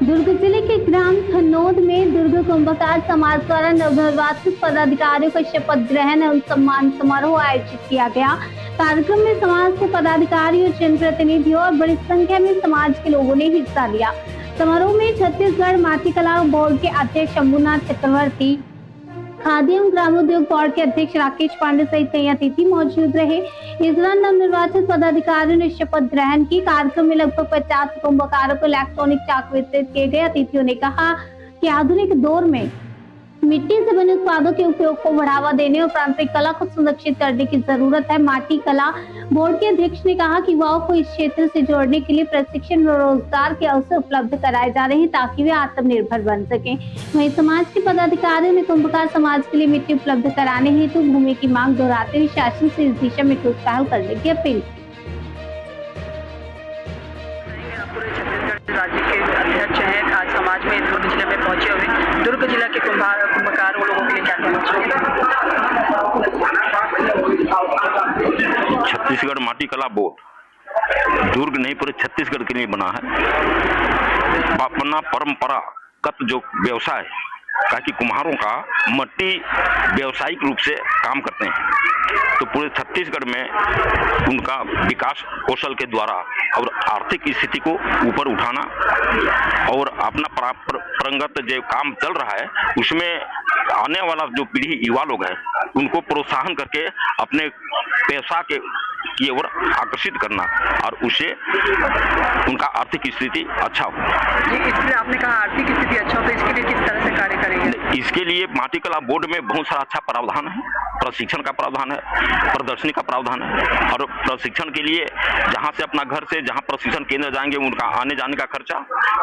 दुर्ग जिले के ग्राम थनोद में दुर्ग कुंभकार समाज द्वारा नवनिर्वाचित पदाधिकारियों का शपथ ग्रहण एवं सम्मान समारोह आयोजित किया गया। कार्यक्रम में समाज के पदाधिकारियों, जनप्रतिनिधियों और बड़ी संख्या में समाज के लोगों ने हिस्सा लिया। समारोह में छत्तीसगढ़ माटीकला बोर्ड के अध्यक्ष शंभुनाथ चक्रवर्ती, खादी एवं ग्रामोद्योग बोर्ड के अध्यक्ष राकेश पांडे सहित कई अतिथि मौजूद रहे। इस दौरान नवनिर्वाचित पदाधिकारियों ने शपथ ग्रहण की। कार्यक्रम में लगभग 50 कुंभकारों को इलेक्ट्रॉनिक चाक वितरित किए गए। अतिथियों ने कहा कि आधुनिक दौर में मिट्टी से बने उत्पादों के उपयोग को बढ़ावा देने और पारंपरिक कला को संरक्षित करने की जरूरत है। माटी कला बोर्ड के अध्यक्ष ने कहा कि युवाओं को इस क्षेत्र से जोड़ने के लिए प्रशिक्षण और रोजगार के अवसर उपलब्ध कराए जा रहे हैं ताकि वे आत्मनिर्भर बन सकें। वहीं समाज के पदाधिकारियों ने कुंभकार समाज के लिए मिट्टी उपलब्ध कराने हेतु भूमि की मांग दोहराते हुए शासन से इस दिशा में ठोस पहल करने की अपील की। राज्य के अध्यक्ष हैं, आज समाज में दुर्ग जिले में पहुंचे हुए दुर्ग जिला के कुंभकार लोगों के लिए क्या कहना चाहिए? छत्तीसगढ़ माटीकला बोर्ड दुर्ग नहीं पूरे छत्तीसगढ़ के लिए बना है। अपना परंपरागत जो व्यवसाय ताकि कुम्हारों का मट्टी व्यावसायिक रूप से काम करते हैं, तो पूरे छत्तीसगढ़ में उनका विकास कौशल के द्वारा और आर्थिक स्थिति को ऊपर उठाना और अपना परंपरागत जो काम चल रहा है उसमें आने वाला जो पीढ़ी युवा लोग है उनको प्रोत्साहन करके अपने पैसा के की ओर आकर्षित करना और उससे उनका आर्थिक स्थिति अच्छा हो। इसलिए आपने कहा आर्थिक स्थिति अच्छा हो, तो इसके लिए किस तरह से कार्य करेंगे? इसके लिए माटीकला बोर्ड में बहुत सारा अच्छा प्रावधान है। प्रशिक्षण का प्रावधान है, प्रदर्शनी का प्रावधान है और प्रशिक्षण के लिए जहां से अपना घर से जहां प्रशिक्षण केंद्र जाएंगे उनका आने जाने का खर्चा,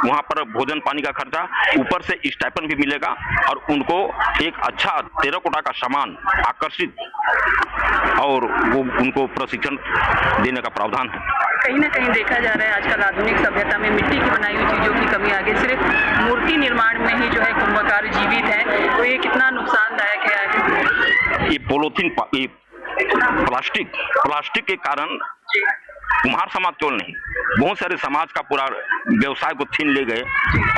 वहां पर भोजन पानी का खर्चा, ऊपर से स्टाइपेंड भी मिलेगा और उनको एक अच्छा टेराकोटा का सामान आकर्षित और वो उनको प्रशिक्षण देने का प्रावधान है। कहीं ना कहीं देखा जा रहा है आजकल आधुनिक सभ्यता में मिट्टी की बनाई हुई चीजों की कमी आ गई, सिर्फ मूर्ति निर्माण में ही जो है कुंभकार जीवित है, तो ये कितना नुकसानदायक है? ये पॉलीथीन प्लास्टिक के कारण कुम्हार समाज केवल नहीं, बहुत सारे समाज का पूरा व्यवसाय को छीन ले गए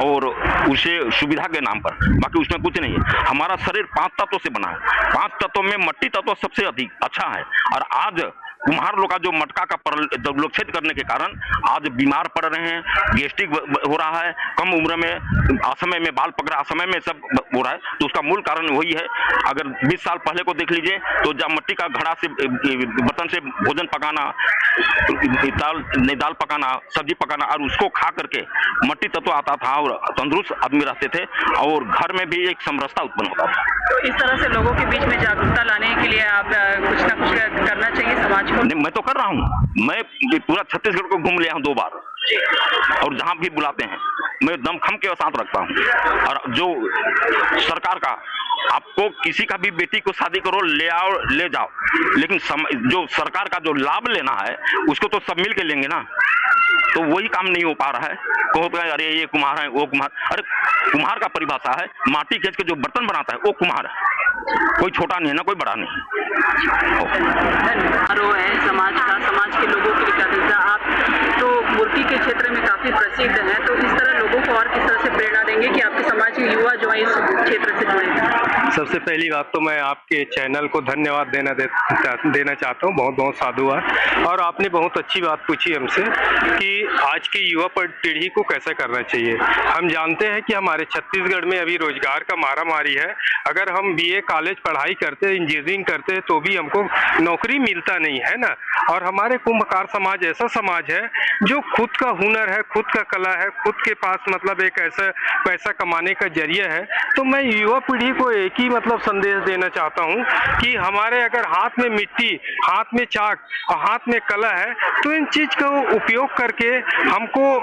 और उसे सुविधा के नाम पर, बाकी उसमें कुछ नहीं है। हमारा शरीर 5 तत्वों से बना है, 5 तत्वों में मट्टी तत्व सबसे अधिक अच्छा है और आज कुम्हार लोग का जो मटका का दुर्लक्षित करने के कारण आज बीमार पड़ रहे हैं, गैस्ट्रिक हो रहा है, कम उम्र में असमय में बाल पकड़ा, असमय में सब हो रहा है, तो उसका मूल कारण वही है। अगर 20 साल पहले को देख लीजिए तो जब मट्टी का घड़ा से बर्तन से भोजन पकाना, दाल पकाना, सब्जी पकाना और उसको खा करके मट्टी तत्व आता था और तंदुरुस्त आदमी रहते थे और घर में भी एक समरसता उत्पन्न होता था। तो इस तरह से लोगों के बीच में जागरूकता लाने के लिए आप कुछ ना कुछ करना चाहिए समाज को। नहीं, मैं तो कर रहा हूँ, मैं पूरा छत्तीसगढ़ को घूम लिया हूँ 2 बार और जहाँ भी बुलाते हैं मैं दमखम के साथ रखता हूँ। और जो सरकार का आपको किसी का भी बेटी को शादी करो, ले आओ ले जाओ, लेकिन जो सरकार का जो लाभ लेना है उसको तो सब मिल के लेंगे ना, तो वही काम नहीं हो पा रहा है। कहते हैं अरे ये कुम्हार है, वो कुम्हार, अरे कुम्हार का परिभाषा है माटी खींच के जो बर्तन बनाता है वो कुम्हार है, कोई छोटा नहीं है ना कोई बड़ा नहीं है। समाज के लोगों के लिए क्या देता आप तो मूर्ति के क्षेत्र में काफी प्रसिद्ध है, तो इस तरह लोगों को और किस तरह से प्रेरणा देंगे कि आपके समाज के युवा जो है इस क्षेत्र से जुड़े? सबसे पहली बात तो मैं आपके चैनल को धन्यवाद देना चाहता हूँ, बहुत बहुत साधुवाद। और आपने बहुत अच्छी बात पूछी हमसे कि आज की युवा पीढ़ी को कैसे करना चाहिए। हम जानते हैं कि हमारे छत्तीसगढ़ में अभी रोजगार का मारामारी है। अगर हम बीए कॉलेज पढ़ाई करते, इंजीनियरिंग करते तो भी हमको नौकरी मिलता नहीं है ना। और हमारे कुंभकार समाज ऐसा समाज है जो खुद का हुनर है, खुद का कला है, खुद के पास मतलब एक ऐसा पैसा कमाने का जरिया है। तो मैं युवा पीढ़ी को एक ही मतलब संदेश देना चाहता हूँ कि हमारे अगर हाथ में मिट्टी, हाथ में चाक और हाथ में कला है तो इन चीज का उपयोग करके हमको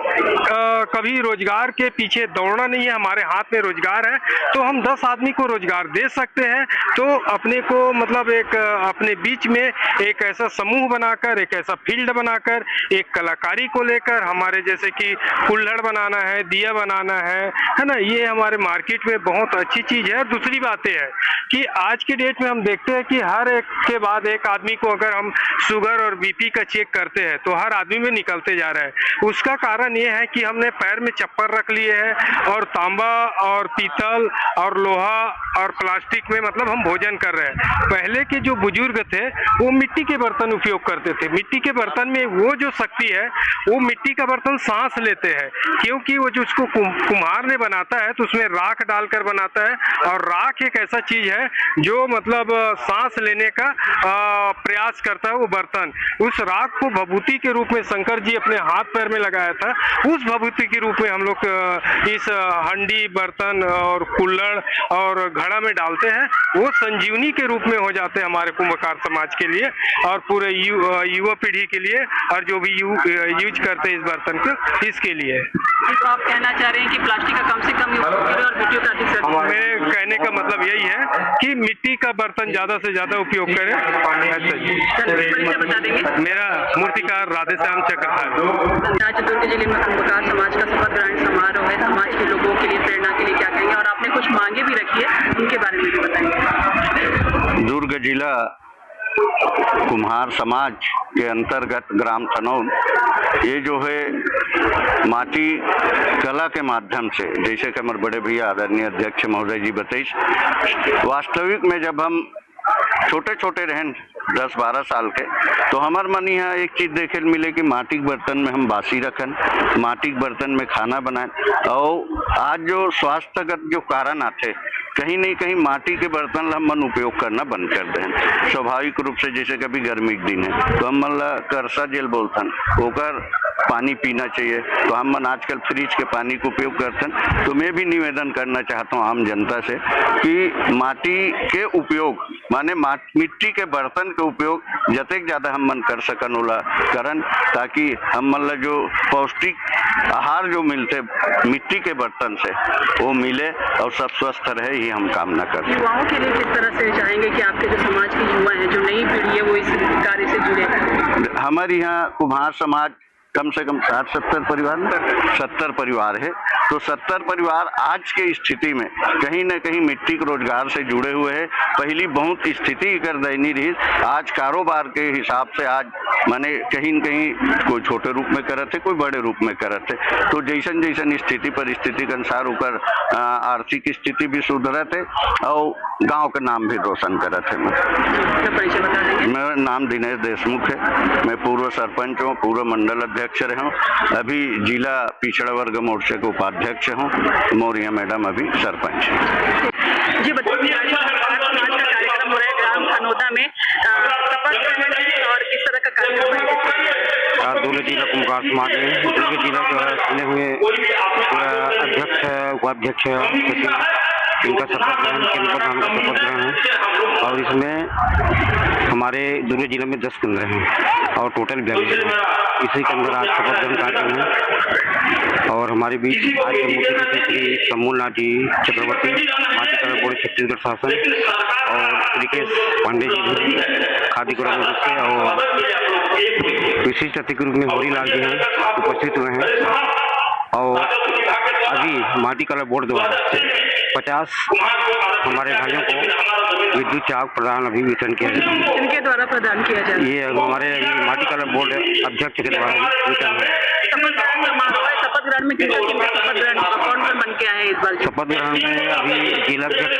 कभी रोजगार के पीछे दौड़ना नहीं है। हमारे हाथ में रोजगार है तो हम 10 आदमी को रोजगार दे सकते हैं। तो अपने को मतलब एक अपने बीच में एक ऐसा समूह बनाकर, एक ऐसा फील्ड बनाकर, एक कलाकारी को लेकर हमारे जैसे कि कुल्हड़ बनाना है, दिया बनाना है ना, ये हमारे मार्केट में बहुत अच्छी चीज है। दूसरी बातें है है कि आज के डेट में हम देखते हैं कि हर एक के बाद एक आदमी को अगर हम शुगर और बीपी का चेक करते हैं तो हर आदमी में निकलते जा रहा है। उसका कारण ये है कि हमने पैर में चप्पल रख लिए हैं और तांबा और पीतल और लोहा और प्लास्टिक में मतलब हम भोजन कर रहे हैं। पहले के जो बुजुर्ग थे वो मिट्टी के बर्तन उपयोग करते थे। मिट्टी के बर्तन में वो जो शक्ति है, वो मिट्टी का बर्तन सांस लेते हैं, क्योंकि वो जो उसको कुम्हार ने बनाता है तो उसमें राख डालकर बनाता है, और राख एक ऐसा चीज है जो मतलब सांस लेने का प्रयास करता है वो बर्तन। उस राख को भभूति के रूप में शंकर जी अपने हाथ पैर में लगाया था। उस भभूति के रूप में हम लोग इस हंडी, बर्तन और कुल्हड़ और घड़ा में डालते हैं। वो संजीवनी के रूप में हो जाते हैं हमारे कुंभकार समाज के लिए और पूरे युवा पीढ़ी के लिए, और जो भी यूज करते हैं इस बर्तन को, इसके लिए। तो आप कहना चाह रहे हैं कि प्लास्टिक का कम से कम यूज करें और मिट्टी का अधिक से अधिक? मेरे कहने का मतलब यही है कि मिट्टी का बर्तन ज्यादा से ज्यादा उपयोग करें। ऐसा जी। बता देंगे। मेरा मूर्तिकार राधेश्याम चक्रधारी। आज दुर्ग जिले में कुंभकार समाज का शपथ ग्रहण समारोह है। समाज के लोगों के लिए, प्रेरणा के लिए क्या कहेंगे, और आपने कुछ मांगे भी रखी है, उनके बारे में भी बताएंगे। दुर्ग जिला कुम्हार समाज के अंतर्गत ग्राम थनौद, ये जो है माटी कला के माध्यम से, जैसे कि हमारे बड़े भैया आदरणीय अध्यक्ष महोदय जी बताइश, वास्तविक में जब हम छोटे छोटे रहें 10-12 साल के, तो हमार मन यहाँ एक चीज देखे मिले कि माटी के बर्तन में हम बासी रखन, माटी के बर्तन में खाना बनाएं। और आज जो स्वास्थ्यगत जो कारण आते, कहीं नहीं कहीं माटी के बर्तन हम मन उपयोग करना बंद कर दें। स्वाभाविक रूप से जैसे कभी गर्मी के दिन है तो हम मन ला करसा जेल बोलथन, ओकर पानी पीना चाहिए, तो हम मन आजकल फ्रिज के पानी का उपयोग करते। तो मैं भी निवेदन करना चाहता हूँ आम जनता से कि माटी के उपयोग माने मिट्टी के बर्तन के उपयोग जतेक ज्यादा हम मन कर सकन ओला करन, ताकि हम मन ला जो पौष्टिक आहार जो मिलते मिट्टी के बर्तन से वो मिले और सब स्वस्थ रहे, ही हम कामना करते हैं। युवाओं के लिए किस तरह से चाहेंगे कि आपके जो समाज के युवा हैं, जो नई पीढ़ी है, वो इस कार्य से जुड़े? हमारे यहाँ कुम्हार समाज कम से कम 60-70 परिवार में 70 परिवार है। तो 70 परिवार आज के स्थिति में कहीं न कहीं मिट्टी के रोजगार से जुड़े हुए हैं। पहली बहुत स्थिति कर दयनीय रही, आज कारोबार के हिसाब से आज माने कहीं न कहीं कोई छोटे रूप में करत है, कोई बड़े रूप में करत है। तो जैसन जैसन स्थिति परिस्थिति के अनुसार ओकर आर्थिक स्थिति भी सुधरत है और गांव का नाम भी रोशन करत है। मेरा नाम दिनेश देशमुख है, मैं पूर्व सरपंच हूँ, पूर्व मंडल अध्यक्ष रहा हूँ, अभी जिला पिछड़ा वर्ग मोर्चे के उपाध्यक्ष हूँ, मोरिया मैडम अभी सरपंच है। जी बताइए, कार्यक्रम हो रहा है ग्राम खनौदा में, शपथ ग्रहण है और किस तरह का कार्यक्रम है? दुर्ग जिला कुंभकार समाज में दुर्ग जिला जो है चुने हुए अध्यक्ष है, उपाध्यक्ष है, इनका शपथ ग्रहण, केंद्र प्रधान का शपथ ग्रहण है। और इसमें हमारे दुर्ग जिले में 10 केंद्र हैं और टोटल 42 हैं। इसी के अंदर आज शपथ ग्रहण कार्यक्रम है। और हमारे बीच आज के मुख्य अतिथि श्री शंभूनाथ जी चक्रवर्ती, माटी कला बोर्ड छत्तीसगढ़ शासन, और रिकेश पांडे जी भी खादी कला बोर्ड से, और विशिष्ट अतिथि के रूप में होरीलाल जी हैं उपस्थित हुए हैं। और अभी माटी कला बोर्ड द्वारा 50 हमारे भाइयों को विद्युत चाक प्रदान अभी वितरण किया जाता है। इनके द्वारा प्रदान किया जाता है? ये हमारे माटी कला बोर्ड अध्यक्ष के द्वारा वितरण है। शपथ ग्रहण समारोह है, शपथ ग्रहण में किसका शपथ ग्रहण कौन बन के आए हैं इस बार? शपथ ग्रहण में अभी जिलाध्यक्ष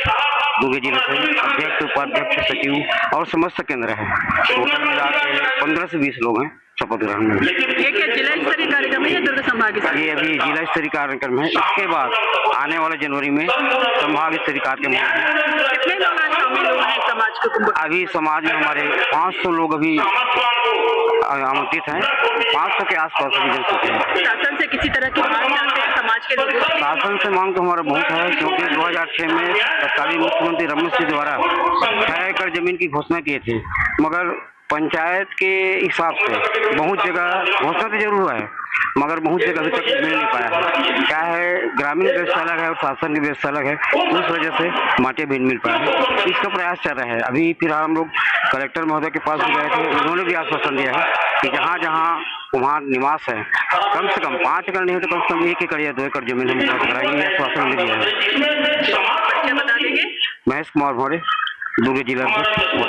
दुर्ग जिला से अध्यक्ष, उपाध्यक्ष, सचिव और समस्त केंद्र है। टोटल मिला के 15 से 20 लोग हैं शपथ ग्रहण में। ये क्या जिला स्तरीय कार्यक्रम है या दुर्ग संभाग स्तरीय? ये अभी जिला स्तरीय कार्यक्रम है। इसके बाद आने वाले जनवरी में संभाग स्तरीय कार्यक्रम है। कितने लोग आज शामिल हुए हैं समाज को कुंभ? अभी समाज में हमारे 500 लोग अभी आमंत्रित हैं, 500 के आसपास अभी जन चुके हैं। शासन से किसी तरह की मांग चाहते हैं समाज के लोगों से? शासन से मांग तो हमारा बहुत है, क्योंकि 2006 में तत्कालीन मुख्यमंत्री रमेश जी द्वारा 6 एकड़ जमीन की घोषणा किए थे, मगर पंचायत के हिसाब से बहुत जगह घोषणा तो जरूर है, मगर बहुत जगह अभी तक मिल नहीं पाया है। क्या है, ग्रामीण व्यवस्था अलग है और शासन की व्यवस्था अलग है, उस वजह से माटे भी नहीं मिल पाया है। इसका प्रयास चल रहा है। अभी फिलहाल हम लोग कलेक्टर महोदय के पास भी गए थे, उन्होंने भी आश्वासन दिया है कि जहाँ जहाँ कुम्हार निवास है कम से कम 5 एकड़ नहीं हो तो कम से कम 1 एकड़ या 2 एकड़ जमीन हम उपलब्ध कराएंगे, आश्वासन दिया है। बता देंगे महेश कुमार मौर्य, दुर्ग जिला अध्यक्ष।